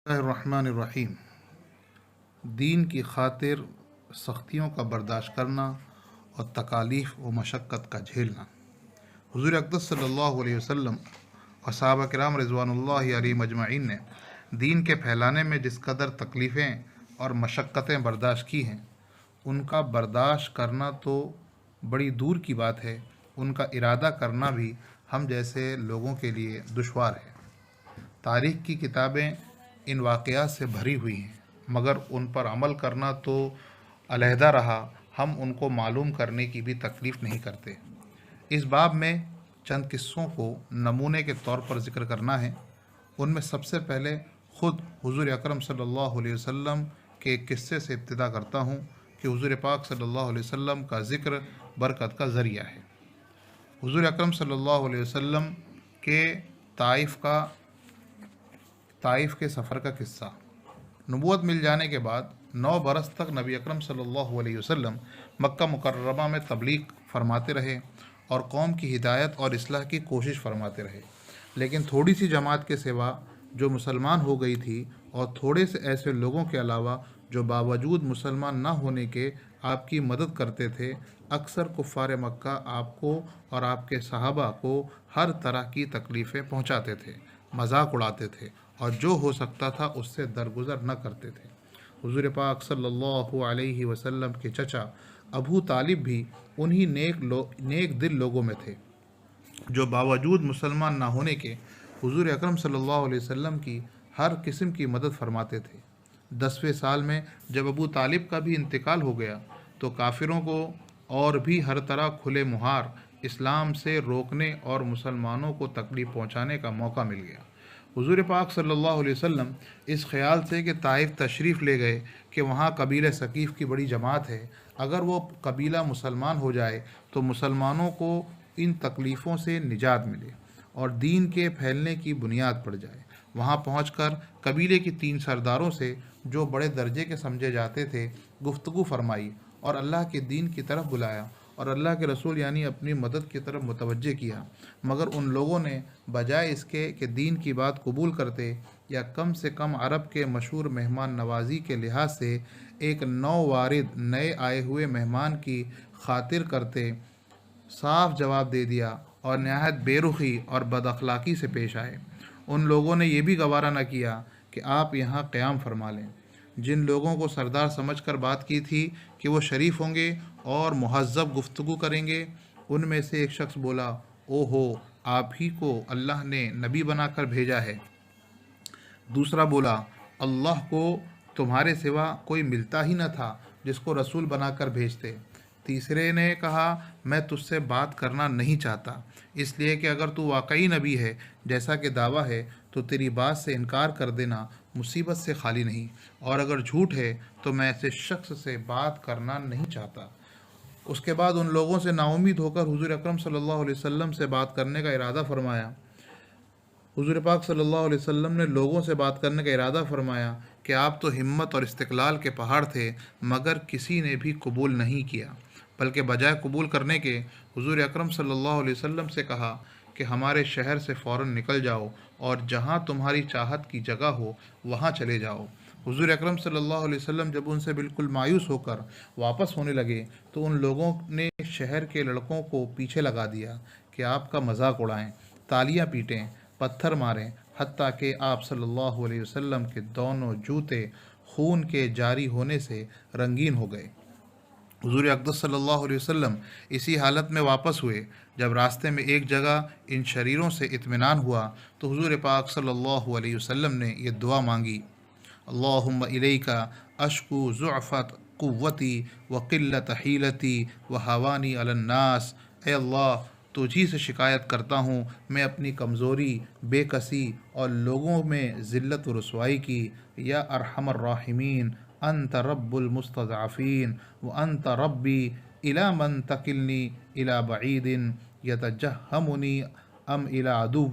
الرحمن الرحیم۔ دین کی خاطر سختیوں کا برداشت کرنا اور تکالیف و مشقت کا جھیلنا۔ حضور اقدس صلی اللہ علیہ وسلم اور صحابہ کرام رضوان اللہ علیہم اجمعین نے دین کے پھیلانے میں جس قدر تکلیفیں اور مشقتیں برداشت کی ہیں، ان کا برداشت کرنا تو بڑی دور کی بات ہے، ان کا ارادہ کرنا بھی ہم جیسے لوگوں کے لیے دشوار ہے۔ تاریخ کی کتابیں ان واقعات سے بھری ہوئی ہیں، مگر ان پر عمل کرنا تو علیحدہ رہا، ہم ان کو معلوم کرنے کی بھی تکلیف نہیں کرتے۔ اس باب میں چند قصوں کو نمونے کے طور پر ذکر کرنا ہے۔ ان میں سب سے پہلے خود حضور اکرم صلی اللہ علیہ وسلم کے ایک قصے سے ابتدا کرتا ہوں کہ حضور پاک صلی اللہ علیہ وسلم کا ذکر برکت کا ذریعہ ہے۔ حضور اکرم صلی اللہ علیہ وسلم کے طائف کے سفر کا قصہ۔ نبوت مل جانے کے بعد 9 برس تک نبی اکرم صلی اللہ علیہ وسلم مکہ مکرمہ میں تبلیغ فرماتے رہے اور قوم کی ہدایت اور اصلاح کی کوشش فرماتے رہے، لیکن تھوڑی سی جماعت کے سوا جو مسلمان ہو گئی تھی اور تھوڑے سے ایسے لوگوں کے علاوہ جو باوجود مسلمان نہ ہونے کے آپ کی مدد کرتے تھے، اکثر کفار مکہ آپ کو اور آپ کے صحابہ کو ہر طرح کی تکلیفیں پہنچاتے تھے، مذاق اڑاتے تھے اور جو ہو سکتا تھا اس سے درگزر نہ کرتے تھے۔ حضور پاک صلی اللہ علیہ وسلم کے چچا ابو طالب بھی انہی نیک دل لوگوں میں تھے جو باوجود مسلمان نہ ہونے کے حضور اکرم صلی اللہ علیہ وسلم کی ہر قسم کی مدد فرماتے تھے۔ 10ویں سال میں جب ابو طالب کا بھی انتقال ہو گیا تو کافروں کو اور بھی ہر طرح کھلے مہار اسلام سے روکنے اور مسلمانوں کو تکلیف پہنچانے کا موقع مل گیا۔ حضور پاک صلی اللہ علیہ وسلم اس خیال سے کہ طائف تشریف لے گئے کہ وہاں قبیلہ ثقیف کی بڑی جماعت ہے، اگر وہ قبیلہ مسلمان ہو جائے تو مسلمانوں کو ان تکلیفوں سے نجات ملے اور دین کے پھیلنے کی بنیاد پڑ جائے۔ وہاں پہنچ کر قبیلے کی 3 سرداروں سے جو بڑے درجے کے سمجھے جاتے تھے گفتگو فرمائی اور اللہ کے دین کی طرف بلایا اور اللہ کے رسول یعنی اپنی مدد کی طرف متوجہ کیا، مگر ان لوگوں نے بجائے اس کے کہ دین کی بات قبول کرتے یا کم سے کم عرب کے مشہور مہمان نوازی کے لحاظ سے ایک نووارد نئے آئے ہوئے مہمان کی خاطر کرتے، صاف جواب دے دیا اور نہایت بے رخی اور بد اخلاقی سے پیش آئے۔ ان لوگوں نے یہ بھی گوارا نہ کیا کہ آپ یہاں قیام فرما لیں۔ جن لوگوں کو سردار سمجھ کر بات کی تھی کہ وہ شریف ہوں گے اور مہذب گفتگو کریں گے، ان میں سے ایک شخص بولا، او ہو، آپ ہی کو اللہ نے نبی بنا کر بھیجا ہے۔ دوسرا بولا، اللہ کو تمہارے سوا کوئی ملتا ہی نہ تھا جس کو رسول بنا کر بھیجتے۔ تیسرے نے کہا، میں تجھ سے بات کرنا نہیں چاہتا، اس لیے کہ اگر تو واقعی نبی ہے جیسا کہ دعویٰ ہے تو تیری بات سے انکار کر دینا مصیبت سے خالی نہیں، اور اگر جھوٹ ہے تو میں ایسے شخص سے بات کرنا نہیں چاہتا۔ اس کے بعد ان لوگوں سے نا امید ہو کر حضور اکرم صلی اللہ علیہ وسلم سے بات کرنے کا ارادہ فرمایا۔ حضور پاک صلی اللہ علیہ وسلم نے لوگوں سے بات کرنے کا ارادہ فرمایا کہ آپ تو ہمت اور استقلال کے پہاڑ تھے، مگر کسی نے بھی قبول نہیں کیا، بلکہ بجائے قبول کرنے کے حضور اکرم صلی اللہ علیہ وسلم سے کہا کہ ہمارے شہر سے فوراً نکل جاؤ اور جہاں تمہاری چاہت کی جگہ ہو وہاں چلے جاؤ۔ حضور اکرم صلی اللہ علیہ وسلم جب ان سے بالکل مایوس ہو کر واپس ہونے لگے تو ان لوگوں نے شہر کے لڑکوں کو پیچھے لگا دیا کہ آپ کا مذاق اڑائیں، تالیاں پیٹیں، پتھر ماریں، حتیٰ کہ آپ صلی اللہ علیہ وسلم کے دونوں جوتے خون کے جاری ہونے سے رنگین ہو گئے۔ حضور اقدس صلی اللہ علیہ وسلم اسی حالت میں واپس ہوئے۔ جب راستے میں ایک جگہ ان شریروں سے اطمینان ہوا تو حضور پاک صلی اللہ علیہ وسلم نے یہ دعا مانگی، اللہم الیک اشکو ضعفت قوتی وقلت حیلتی وہوانی علی الناس، اے اللہ تجھی سے شکایت کرتا ہوں، میں اپنی کمزوری، بے کسی اور لوگوں میں ذلت و رسوائی کی، یا ارحم الراحمین انت رب المستضعفین وانت ربی الی من تکلنی الی بعید یتجہمنی ام الی عدو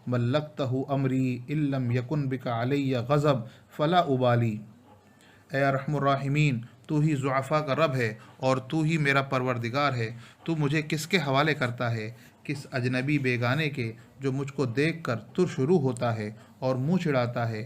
ملکتہ امری ان لم یکن بک علی غضب فلا ابالی۔ اے ارحم الراحمین، تو ہی ضعفاء کا رب ہے اور تو ہی میرا پروردگار ہے، تو مجھے کس کے حوالے کرتا ہے؟ کس اجنبی بیگانے کے جو مجھ کو دیکھ کر تر شروع ہوتا ہے اور منہ چڑھاتا ہے،